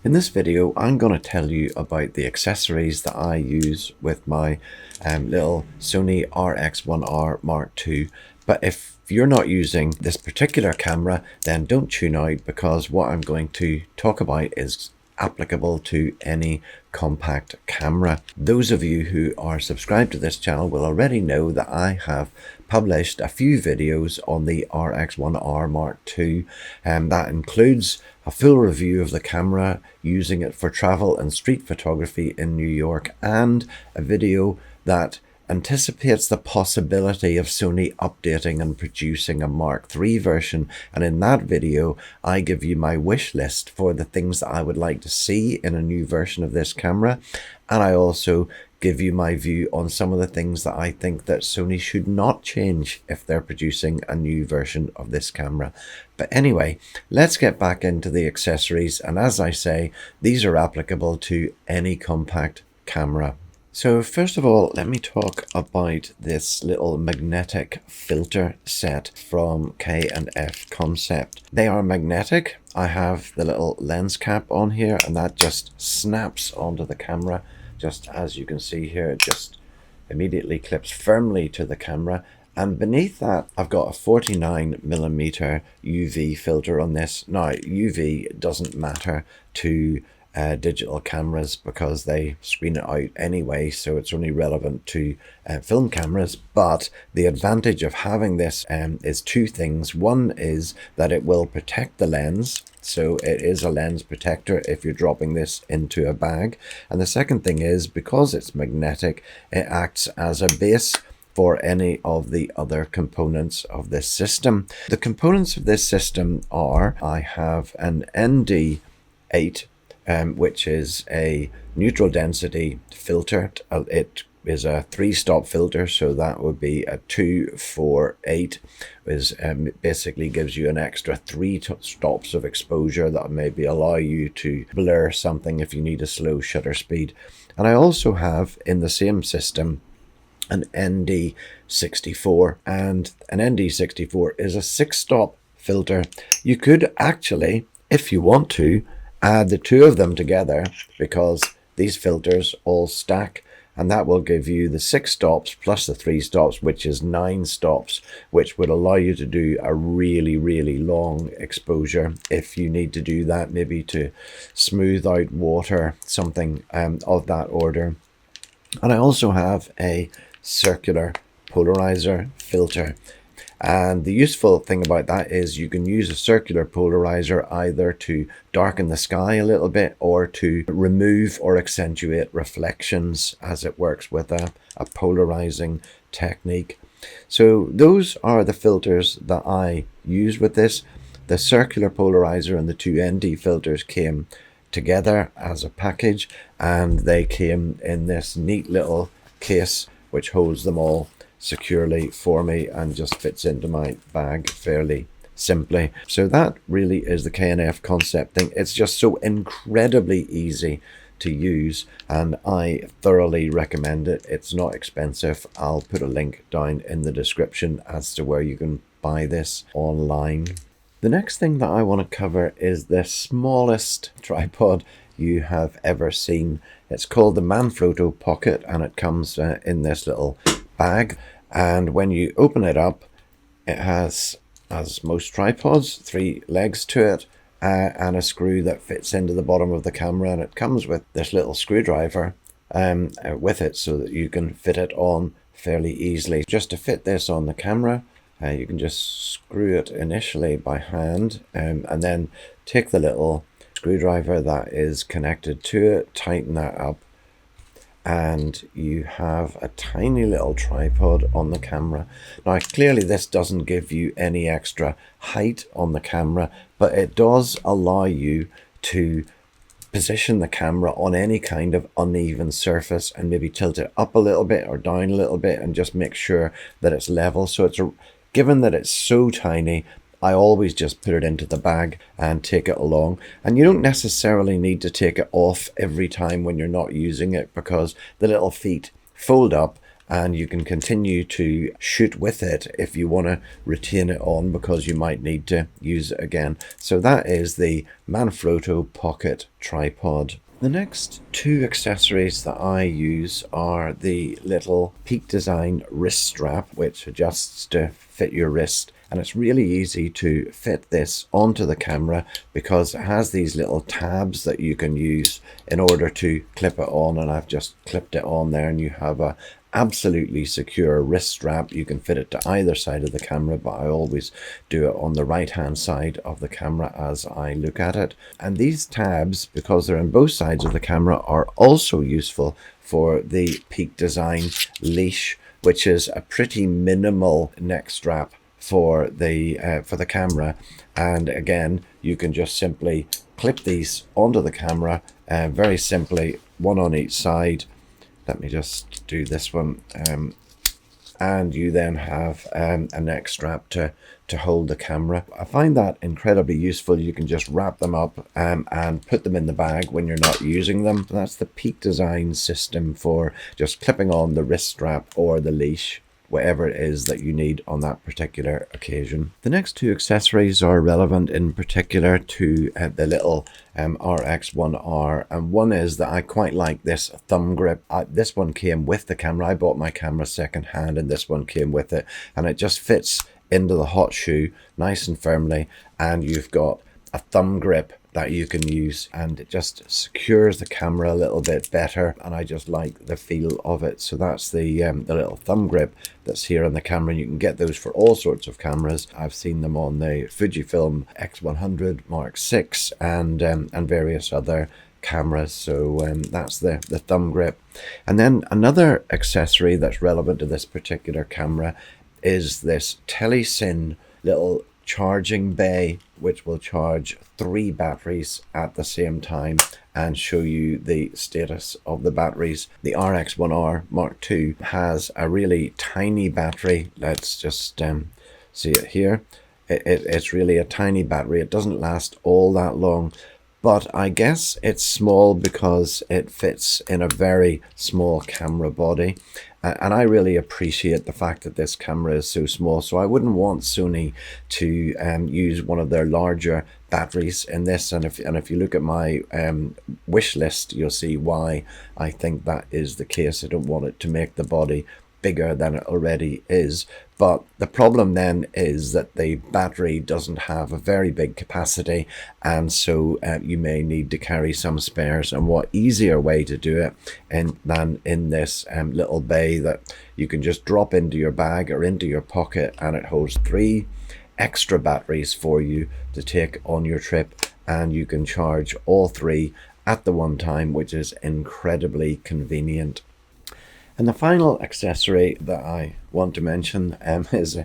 In this video, I'm going to tell you about the accessories that I use with my little Sony RX1r Mark II. But if you're not using this particular camera, then don't tune out, because what I'm going to talk about is applicable to any compact camera. Those of you who are subscribed to this channel will already know that I have published a few videos on the RX1r Mark II, and that includes a full review of the camera, using it for travel and street photography in New York, and a video that anticipates the possibility of Sony updating and producing a Mark III version. And in that video, I give you my wish list for the things that I would like to see in a new version of this camera. And I also give you my view on some of the things that I think that Sony should not change if they're producing a new version of this camera. But anyway, let's get back into the accessories. And as I say, these are applicable to any compact camera. So first of all, let me talk about this little magnetic filter set from K&F Concept. They are magnetic. I have the little lens cap on here, and that just snaps onto the camera. Just as you can see here, it just immediately clips firmly to the camera. And beneath that, I've got a 49mm UV filter on this. Now, UV doesn't matter to digital cameras because they screen it out anyway, so it's only relevant to film cameras. But the advantage of having this is two things. One is that it will protect the lens, so it is a lens protector if you're dropping this into a bag. And the second thing is, because it's magnetic, it acts as a base for any of the other components of this system. The components of this system are, I have an ND8, which is a neutral density filter. It is a 3-stop filter, so that would be a 2, 4, 8. Is basically gives you an extra 3 stops of exposure that maybe allow you to blur something if you need a slow shutter speed. And I also have in the same system an ND64, and an ND64 is a 6-stop filter. You could actually, if you want to, add the two of them together, because these filters all stack, and that will give you the 6 stops plus the 3 stops, which is 9 stops, which would allow you to do a really long exposure if you need to do that, maybe to smooth out water, something of that order. And I also have a circular polarizer filter. And the useful thing about that is you can use a circular polarizer either to darken the sky a little bit, or to remove or accentuate reflections, as it works with a polarizing technique. So those are the filters that I use with this. The circular polarizer and the two ND filters came together as a package, and they came in this neat little case which holds them all securely for me and just fits into my bag fairly simply. So that really is the K&F Concept thing. It's just so incredibly easy to use, and I thoroughly recommend it. It's not expensive. I'll put a link down in the description as to where you can buy this online. The next thing that I want to cover is the smallest tripod you have ever seen. It's called the Manfrotto Pocket, and it comes in this little bag. And when you open it up, it has, as most tripods, 3 legs to it, and a screw that fits into the bottom of the camera. And it comes with this little screwdriver with it, so that you can fit it on fairly easily. Just to fit this on the camera, you can just screw it initially by hand, and then take the little screwdriver that is connected to it, tighten that up, and you have a tiny little tripod on the camera. Now, clearly this doesn't give you any extra height on the camera, but it does allow you to position the camera on any kind of uneven surface and maybe tilt it up a little bit or down a little bit, and just make sure that it's level. So it's given that it's so tiny, I always just put it into the bag and take it along. And you don't necessarily need to take it off every time when you're not using it, because the little feet fold up and you can continue to shoot with it if you want to retain it on, because you might need to use it again. So that is the Manfrotto Pocket Tripod. The next two accessories that I use are the little Peak Design wrist strap, which adjusts to fit your wrist. And it's really easy to fit this onto the camera because it has these little tabs that you can use in order to clip it on. And I've just clipped it on there, and you have a absolutely secure wrist strap. You can fit it to either side of the camera, but I always do it on the right hand side of the camera as I look at it. And these tabs, because they're on both sides of the camera, are also useful for the Peak Design Leash, which is a pretty minimal neck strap for the camera. And again, you can just simply clip these onto the camera very simply, one on each side. Let me just do this one, and you then have a neck strap to hold the camera. I find that incredibly useful. You can just wrap them up and put them in the bag when you're not using them. That's the Peak Design system for just clipping on the wrist strap or the leash, whatever it is that you need on that particular occasion. The next two accessories are relevant in particular to the little RX1r, and one is that I quite like this thumb grip. This one came with the camera. I bought my camera second hand, and this one came with it, and it just fits into the hot shoe nice and firmly, and you've got a thumb grip that you can use, and it just secures the camera a little bit better, and I just like the feel of it. So that's the little thumb grip that's here on the camera. You can get those for all sorts of cameras. I've seen them on the Fujifilm X100 Mark VI and various other cameras. So that's the thumb grip. And then another accessory that's relevant to this particular camera is this Telesin little charging bay, which will charge 3 batteries at the same time and show you the status of the batteries. The RX1r Mark II has a really tiny battery. Let's just see it here. It's really a tiny battery. It doesn't last all that long, but I guess it's small because it fits in a very small camera body. And I really appreciate the fact that this camera is so small. So I wouldn't want Sony to use one of their larger batteries in this. And if you look at my wish list, you'll see why I think that is the case. I don't want it to make the body bigger than it already is. But the problem then is that the battery doesn't have a very big capacity, and so you may need to carry some spares. And what easier way to do it than in this little bay that you can just drop into your bag or into your pocket, and it holds 3 extra batteries for you to take on your trip, and you can charge all 3 at the one time, which is incredibly convenient. And the final accessory that I want to mention is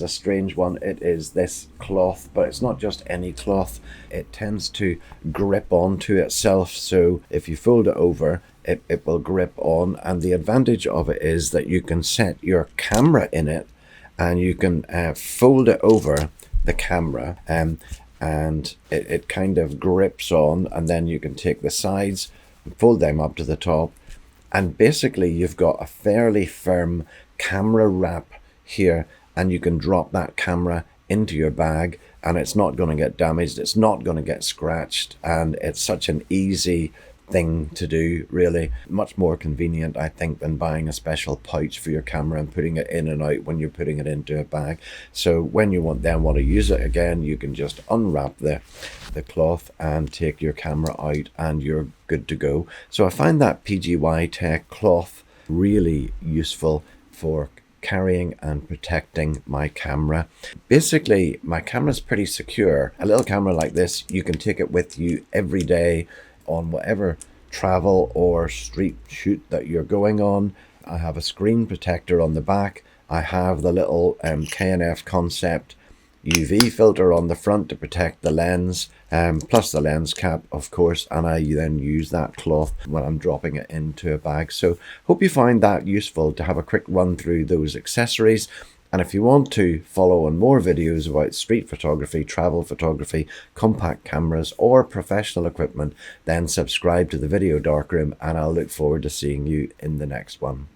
a strange one. It is this cloth, but it's not just any cloth. It tends to grip onto itself. So if you fold it over, it will grip on. And the advantage of it is that you can set your camera in it, and you can fold it over the camera, and it kind of grips on, and then you can take the sides and fold them up to the top. And basically you've got a fairly firm camera wrap here, and you can drop that camera into your bag and it's not going to get damaged, it's not going to get scratched, and it's such an easy thing to do, really. Much more convenient, I think, than buying a special pouch for your camera and putting it in and out when you're putting it into a bag. So when you want to use it again, you can just unwrap the cloth and take your camera out and you're good to go. So I find that PGYTECH cloth really useful for carrying and protecting my camera. Basically, my camera's pretty secure. A little camera like this, you can take it with you every day on whatever travel or street shoot that you're going on. I have a screen protector on the back. I have the little K&F Concept UV filter on the front to protect the lens, plus the lens cap, of course, and I then use that cloth when I'm dropping it into a bag. So hope you find that useful to have a quick run through those accessories. And if you want to follow on more videos about street photography, travel photography, compact cameras, or professional equipment, then subscribe to the Video Darkroom, and I'll look forward to seeing you in the next one.